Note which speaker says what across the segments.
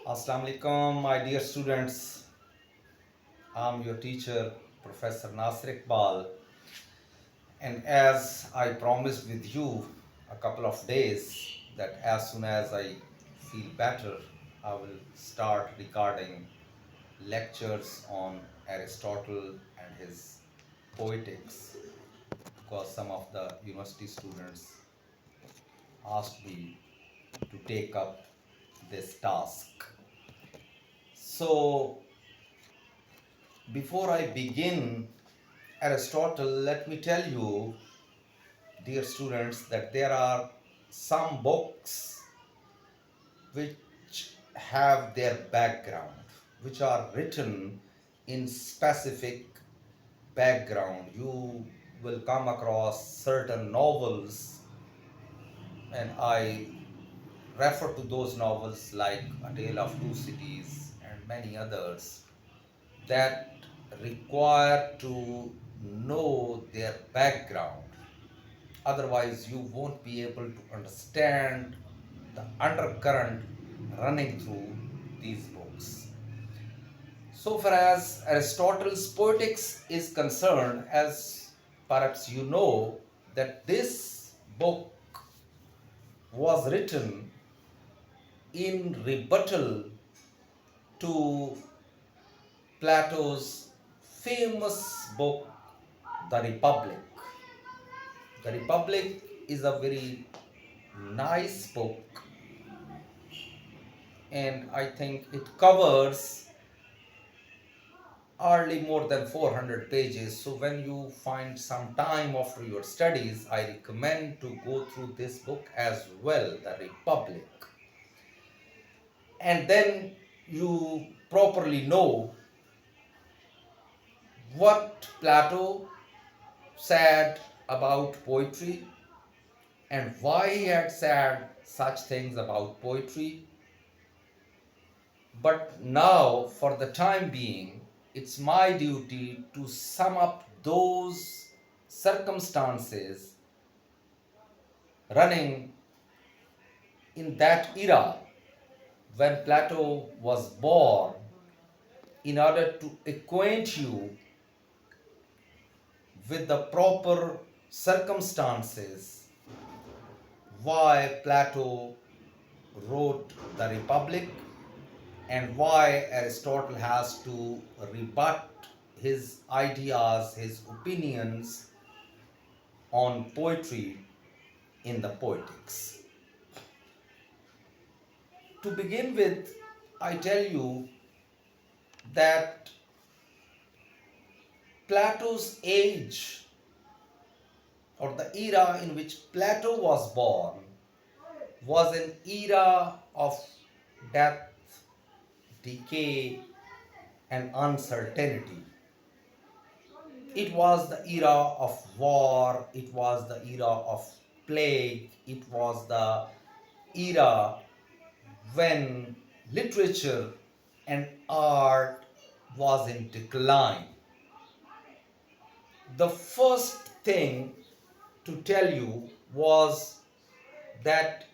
Speaker 1: Assalamu alaikum, my dear students. I'm your teacher, Professor Nasir Iqbal. And as I promised with you a couple of days, that as soon as I feel better, I will start recording lectures on Aristotle and his Poetics, because some of the university students asked me to take up this task. So, before I begin Aristotle, let me tell you, dear students, that there are some books which have their background, which are written in specific background. You will come across certain novels, and I refer to those novels like A Tale of Two Cities and many others that require to know their background. Otherwise, you won't be able to understand the undercurrent running through these books. So far as Aristotle's Poetics is concerned, as perhaps you know, that this book was written in rebuttal to Plato's famous book, The Republic. The Republic is a very nice book, and I think it covers hardly more than 400 pages. So when you find some time after your studies, I recommend to go through this book as well, The Republic. And then you properly know what Plato said about poetry and why he had said such things about poetry. But now, for the time being, it's my duty to sum up those circumstances running in that era when Plato was born, in order to acquaint you with the proper circumstances why Plato wrote the Republic and why Aristotle has to rebut his ideas, his opinions on poetry in the Poetics. To begin with, I tell you that Plato's age, or the era in which Plato was born, was an era of death, decay, and uncertainty. It was the era of war, it was the era of plague, it was the era when literature and art was in decline. The first thing to tell you was that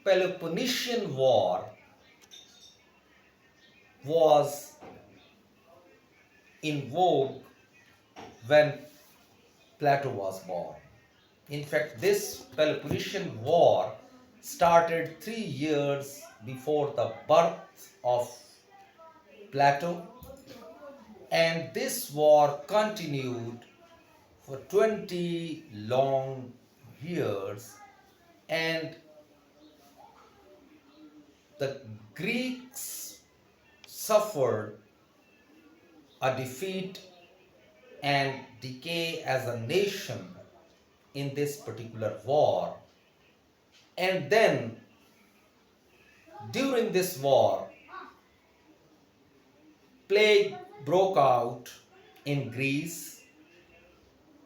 Speaker 1: Peloponnesian War was in vogue when Plato was born. In fact, this Peloponnesian War started 3 years before the birth of Plato, and this war continued for 20 long years, and the Greeks suffered a defeat and decay as a nation in this particular war. And then during this war, plague broke out in Greece,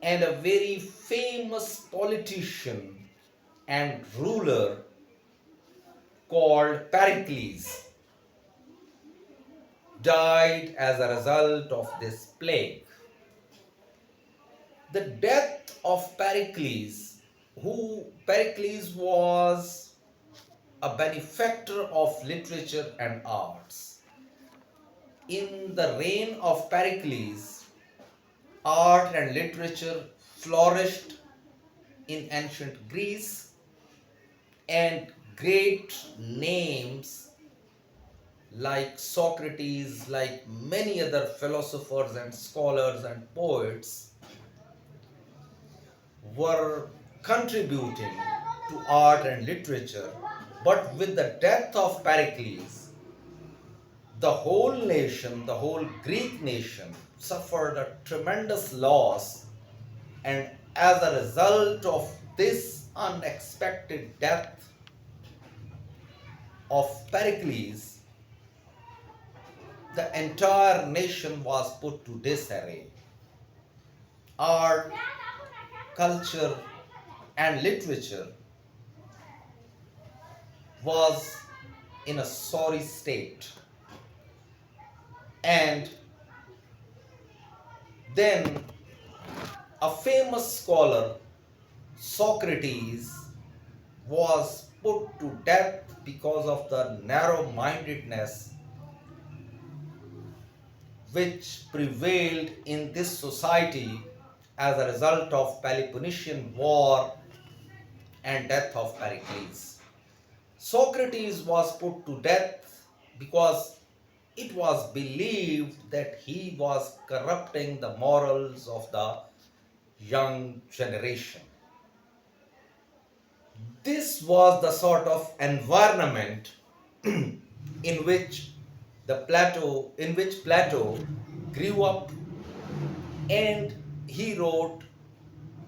Speaker 1: and a very famous politician and ruler called Pericles died as a result of this plague. The death of Pericles, who Pericles was a benefactor of literature and arts. In the reign of Pericles, art and literature flourished in ancient Greece, and great names like Socrates, like many other philosophers and scholars and poets, were contributing to art and literature. But with the death of Pericles, the whole nation, the whole Greek nation, suffered a tremendous loss. And as a result of this unexpected death of Pericles, the entire nation was put to disarray. Art, culture, and literature was in a sorry state. And then a famous scholar, Socrates, was put to death because of the narrow-mindedness which prevailed in this society as a result of Peloponnesian War and death of Pericles. Socrates was put to death because it was believed that he was corrupting the morals of the young generation. This was the sort of environment in which Plato grew up, and he wrote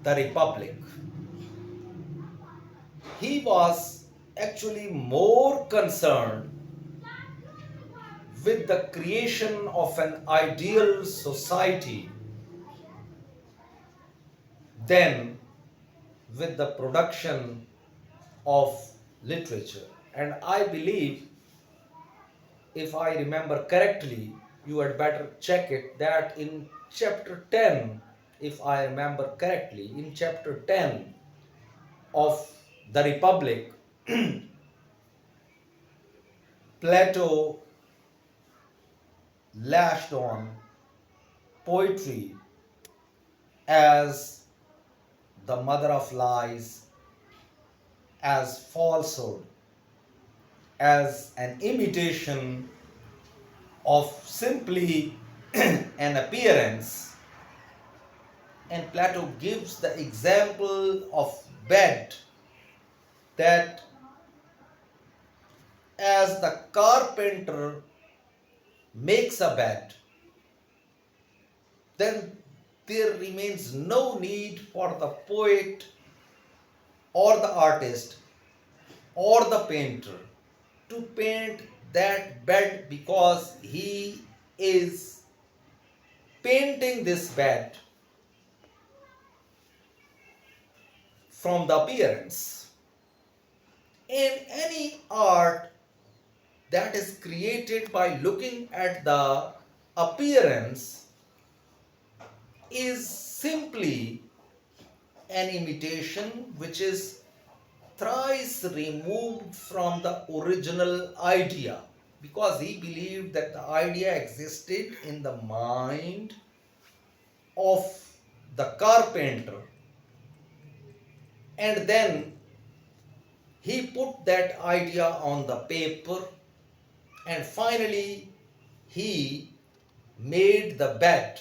Speaker 1: the Republic. He was actually more concerned with the creation of an ideal society than with the production of literature. And I believe, if I remember correctly, you had better check it, that in chapter 10, if I remember correctly, in chapter 10 of the Republic, Plato lashed on poetry as the mother of lies, as falsehood, as an imitation of simply an appearance. And Plato gives the example of bed, that as the carpenter makes a bed, then there remains no need for the poet or the artist or the painter to paint that bed, because he is painting this bed from the appearance. In any art that is created by looking at the appearance is simply an imitation which is thrice removed from the original idea, because he believed that the idea existed in the mind of the carpenter, and then he put that idea on the paper, and finally he made the bed.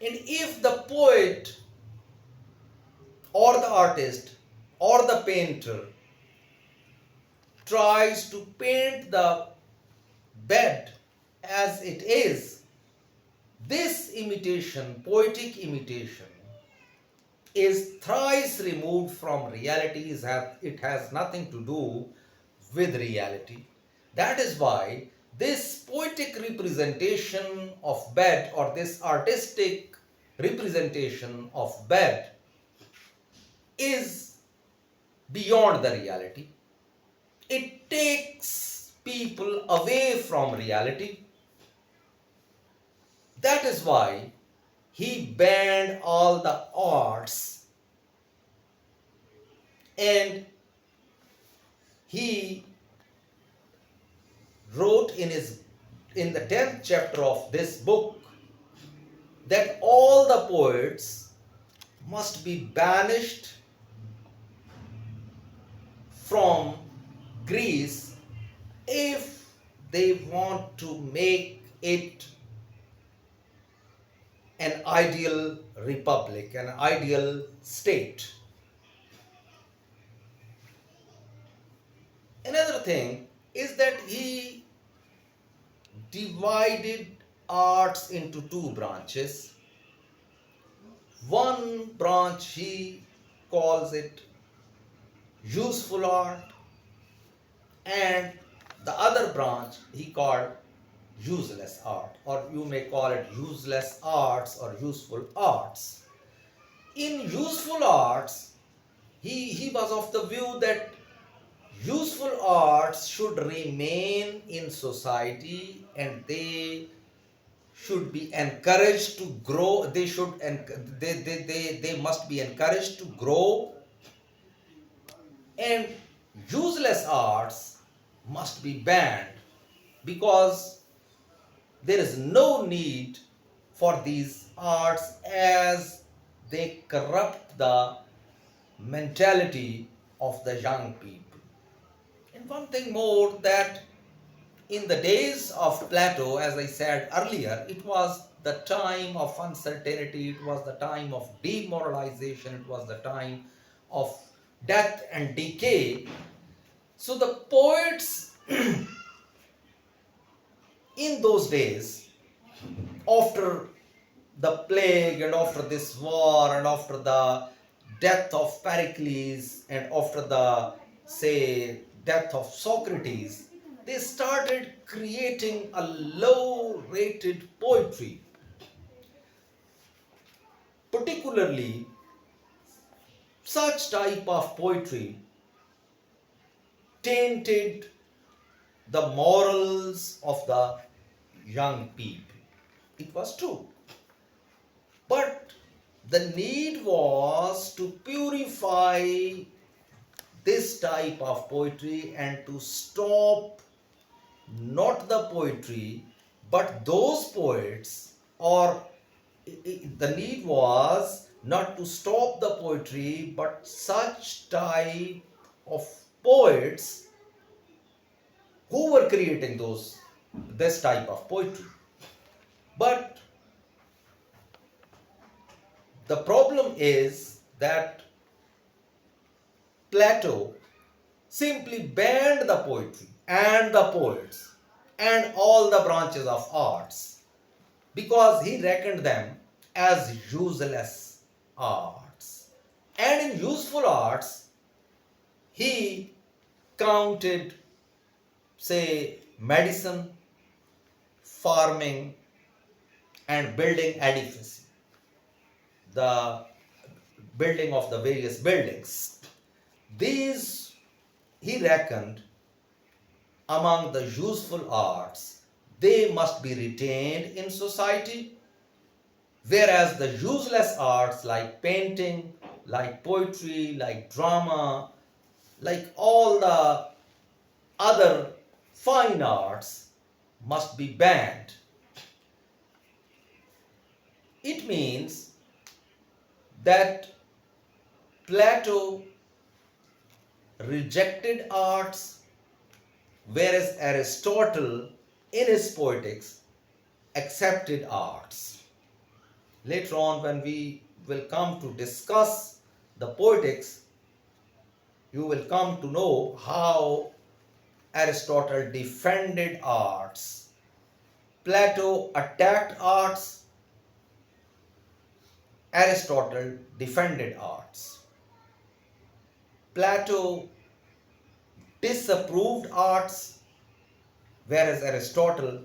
Speaker 1: And if the poet or the artist or the painter tries to paint the bed as it is, this imitation, poetic imitation, is thrice removed from reality. It has nothing to do with reality. That is why this poetic representation of bed, or this artistic representation of bed, is beyond the reality. It takes people away from reality. That is why he banned all the arts, and he wrote in the 10th chapter of this book that all the poets must be banished from Greece if they want to make it an ideal republic, an ideal state. Another thing is that he divided arts into two branches. One branch he calls it useful art, and the other branch he called useless art, or you may call it useless arts or useful arts. In useful arts, he was of the view that useful arts should remain in society and they should be encouraged to grow. They must be encouraged to grow, and useless arts must be banned because there is no need for these arts as they corrupt the mentality of the young people. And one thing more, that in the days of Plato, as I said earlier, it was the time of uncertainty, it was the time of demoralization, it was the time of death and decay. So the poets in those days, after the plague and after this war and after the death of Pericles and after the, say, death of Socrates, they started creating a low rated poetry. Particularly, such type of poetry tainted the morals of the young people. It was true. But the need was to purify this type of poetry and to stop not the poetry but those poets, or the need was not to stop the poetry but such type of poets who were creating this type of poetry. But the problem is that Plato simply banned the poetry and the poets and all the branches of arts because he reckoned them as useless arts. And in useful arts, he counted, say, medicine, farming, and building edifices, the building of the various buildings. These he reckoned among the useful arts. They must be retained in society, whereas the useless arts like painting, like poetry, like drama, like all the other fine arts must be banned. It means that Plato rejected arts, whereas Aristotle in his Poetics accepted arts. Later on, when we will come to discuss the Poetics, you will come to know how Aristotle defended arts. Plato attacked arts, Aristotle defended arts. Plato disapproved arts, whereas Aristotle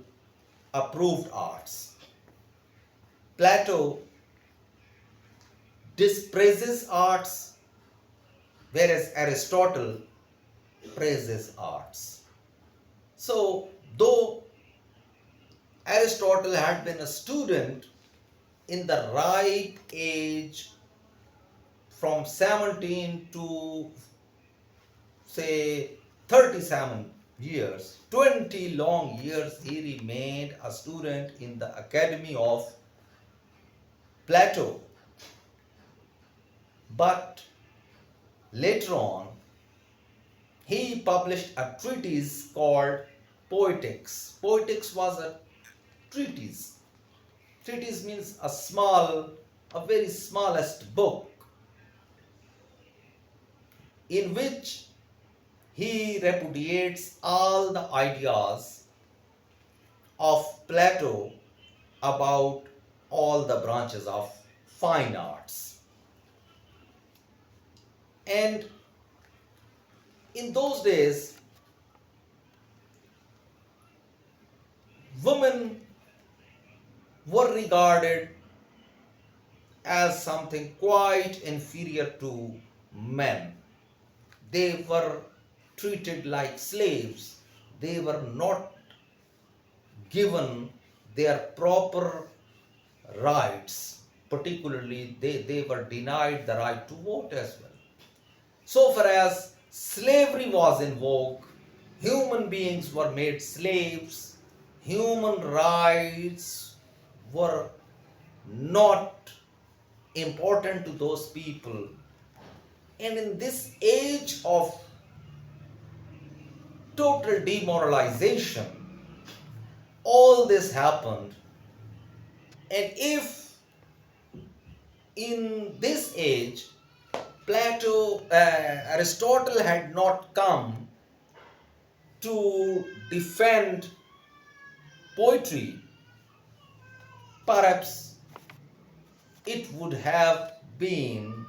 Speaker 1: approved arts. Plato dispraises arts, whereas Aristotle praises arts. So, though Aristotle had been a student in the ripe age from 17 to say 37 years, 20 long years, he remained a student in the academy of Plato. But later on, he published a treatise called Poetics. Poetics was a treatise. Treatise means a very smallest book in which he repudiates all the ideas of Plato about all the branches of fine arts. And in those days, women were regarded as something quite inferior to men. They were treated like slaves. They were not given their proper rights. Particularly, they were denied the right to vote as well. So far as slavery was in vogue, human beings were made slaves, human rights were not important to those people. And in this age of total demoralization, all this happened. And if in this age Aristotle had not come to defend poetry, perhaps it would have been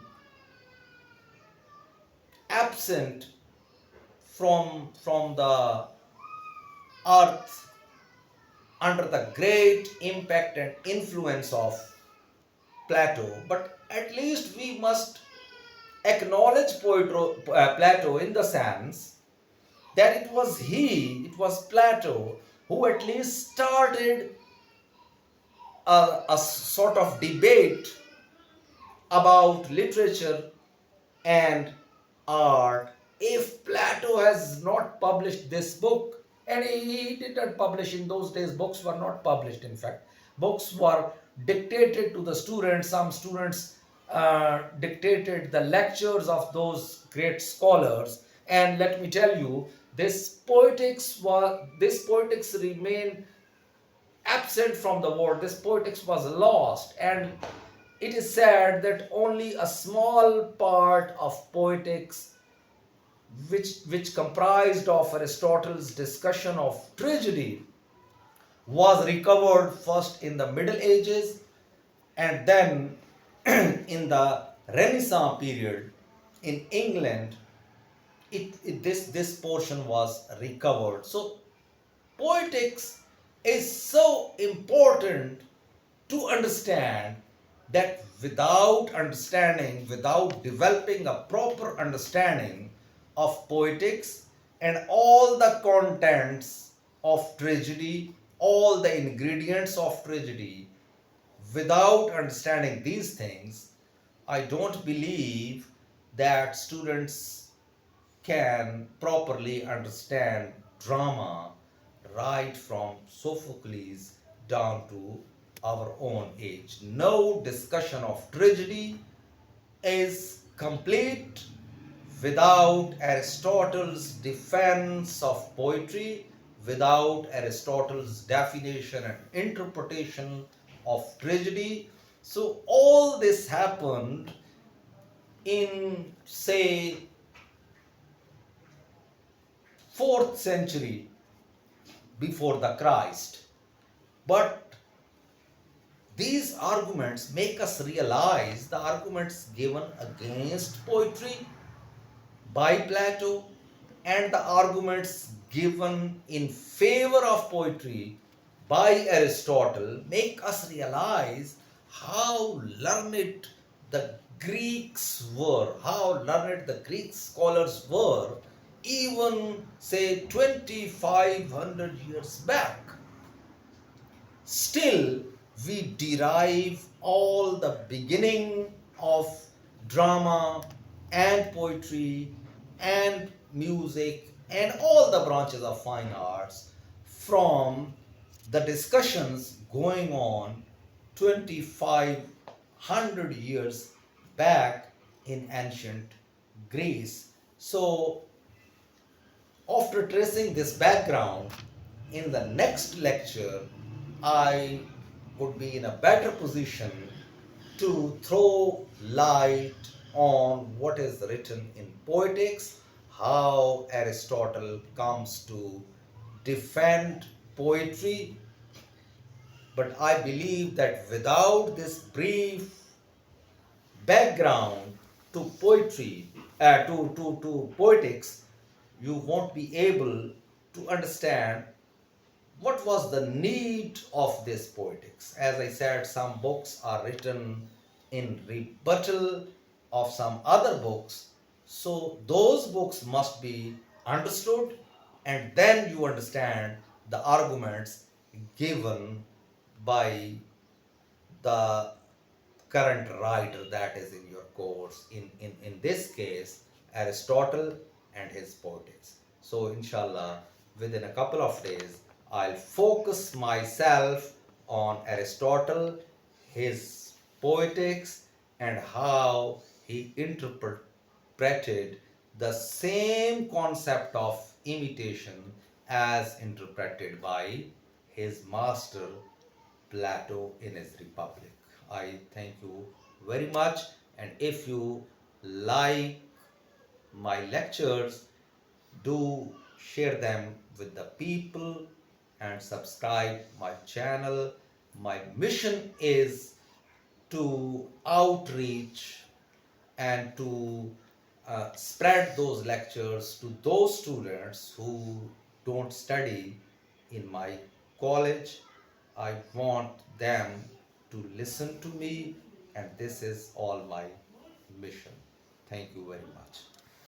Speaker 1: absent from the earth under the great impact and influence of Plato. But at least we must acknowledge Plato in the sense that it was Plato who at least started a sort of debate about literature and art. If Plato has not published this book, and he did not publish in those days, books were not published, in fact. Books were dictated to the students. Some students dictated the lectures of those great scholars. And let me tell you, this poetics remained absent from the world. This poetics was lost, and it is said that only a small part of poetics, which comprised of Aristotle's discussion of tragedy, was recovered first in the Middle Ages and then in the Renaissance period in England. This portion was recovered. So poetics is so important to understand, that without developing a proper understanding of poetics and all the contents of tragedy, all the ingredients of tragedy, without understanding these things, I don't believe that students can properly understand drama right from Sophocles down to our own age. No discussion of tragedy is complete without Aristotle's defense of poetry, without Aristotle's definition and interpretation of tragedy. So all this happened in, say, 4th century before the Christ. But these arguments make us realize the arguments given against poetry by Plato and the arguments given in favor of poetry by Aristotle make us realize how learned the Greeks were, how learned the Greek scholars were, even say 2500 years back. Still, we derive all the beginning of drama and poetry and music and all the branches of fine arts from the discussions going on 2500 years back in ancient Greece. So, after tracing this background, in the next lecture, I would be in a better position to throw light on what is written in Poetics, how Aristotle comes to defend poetry. But I believe that without this brief background to poetry, to poetics, you won't be able to understand what was the need of this poetics. As I said, some books are written in rebuttal of some other books, so those books must be understood, and then you understand the arguments given by the current writer that is in your course, in this case Aristotle and his poetics. So inshallah, within a couple of days, I'll focus myself on Aristotle, his poetics, and how he interpreted the same concept of imitation as interpreted by his master Plato in his Republic. I thank you very much, and if you like my lectures, do share them with the people and subscribe my channel. My mission is to outreach and to spread those lectures to those students who don't study in my college. I want them to listen to me, and this is all my mission. Thank you very much.